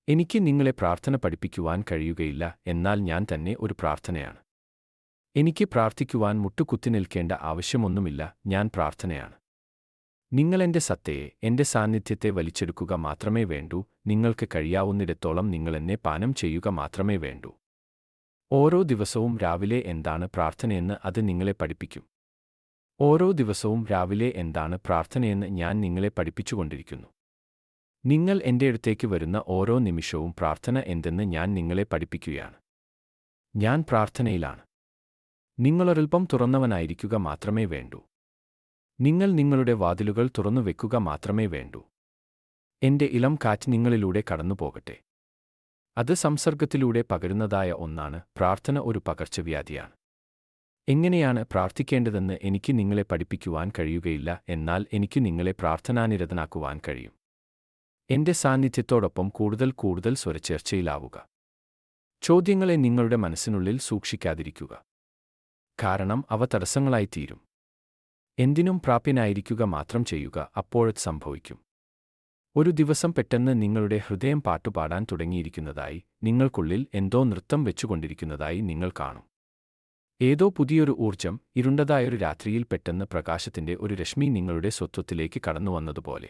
എനിക്ക് നിങ്ങളെ പ്രാർത്ഥന പഠിപ്പിക്കുവാൻ കഴിയുകയില്ല, എന്നാൽ ഞാൻ തന്നെ ഒരു പ്രാർത്ഥനയാണ്. എനിക്ക് പ്രാർത്ഥിക്കുവാൻ മുട്ടുകുത്തിനിൽക്കേണ്ട ആവശ്യമൊന്നുമില്ല, ഞാൻ പ്രാർത്ഥനയാണ്. നിങ്ങൾ എന്റെ സത്തയെ, എന്റെ സാന്നിധ്യത്തെ വലിച്ചെടുക്കുക മാത്രമേ വേണ്ടൂ, നിങ്ങൾക്ക് കഴിയാവുന്നിടത്തോളം നിങ്ങൾ എന്നെ പാനം ചെയ്യുക മാത്രമേ വേണ്ടൂ. ഓരോ ദിവസവും രാവിലെ എന്താണ് പ്രാർത്ഥനയെന്ന് അത് നിങ്ങളെ പഠിപ്പിക്കും. ഓരോ ദിവസവും രാവിലെ എന്താണ് പ്രാർത്ഥനയെന്ന് ഞാൻ നിങ്ങളെ പഠിപ്പിച്ചുകൊണ്ടിരിക്കുന്നു. നിങ്ങൾ എന്റെ അടുത്തേക്ക് വരുന്ന ഓരോ നിമിഷവും പ്രാർത്ഥന എന്തെന്ന് ഞാൻ നിങ്ങളെ പഠിപ്പിക്കുകയാണ്. ഞാൻ പ്രാർത്ഥനയിലാണ്. നിങ്ങളൊരൽപ്പം തുറന്നവനായിരിക്കുക മാത്രമേ വേണ്ടൂ. നിങ്ങൾ നിങ്ങളുടെ വാതിലുകൾ തുറന്നുവെക്കുക മാത്രമേ വേണ്ടൂ. എന്റെ ഇളം കാറ്റ് നിങ്ങളിലൂടെ കടന്നുപോകട്ടെ. അത് സംസർഗത്തിലൂടെ പകരുന്നതായ ഒന്നാണ്. പ്രാർത്ഥന ഒരു പകർച്ചവ്യാധിയാണ്. എങ്ങനെയാണ് പ്രാർത്ഥിക്കേണ്ടതെന്ന് എനിക്ക് നിങ്ങളെ പഠിപ്പിക്കുവാൻ കഴിയുകയില്ല, എന്നാൽ എനിക്ക് നിങ്ങളെ പ്രാർത്ഥനാനിരതനാക്കുവാൻ കഴിയും. എന്റെ സാന്നിധ്യത്തോടൊപ്പം കൂടുതൽ കൂടുതൽ സ്വരച്ചേർച്ചയിലാവുക. ചോദ്യങ്ങളെ നിങ്ങളുടെ മനസ്സിനുള്ളിൽ സൂക്ഷിക്കാതിരിക്കുക. കാരണം അവ തടസ്സങ്ങളായിത്തീരും. എന്തിനും പ്രാപ്യനായിരിക്കുക മാത്രം ചെയ്യുക, അപ്പോഴത് സംഭവിക്കും. ഒരു ദിവസം പെട്ടെന്ന് നിങ്ങളുടെ ഹൃദയം പാട്ടുപാടാൻ തുടങ്ങിയിരിക്കുന്നതായി, നിങ്ങൾക്കുള്ളിൽ എന്തോ നൃത്തം വെച്ചുകൊണ്ടിരിക്കുന്നതായി നിങ്ങൾ കാണും. ഏതോ പുതിയൊരു ഊർജം, ഇരുണ്ടതായൊരു രാത്രിയിൽ പെട്ടെന്ന് പ്രകാശത്തിന്റെ ഒരു രശ്മി നിങ്ങളുടെ സ്വത്വത്തിലേക്ക് കടന്നുവന്നതുപോലെ.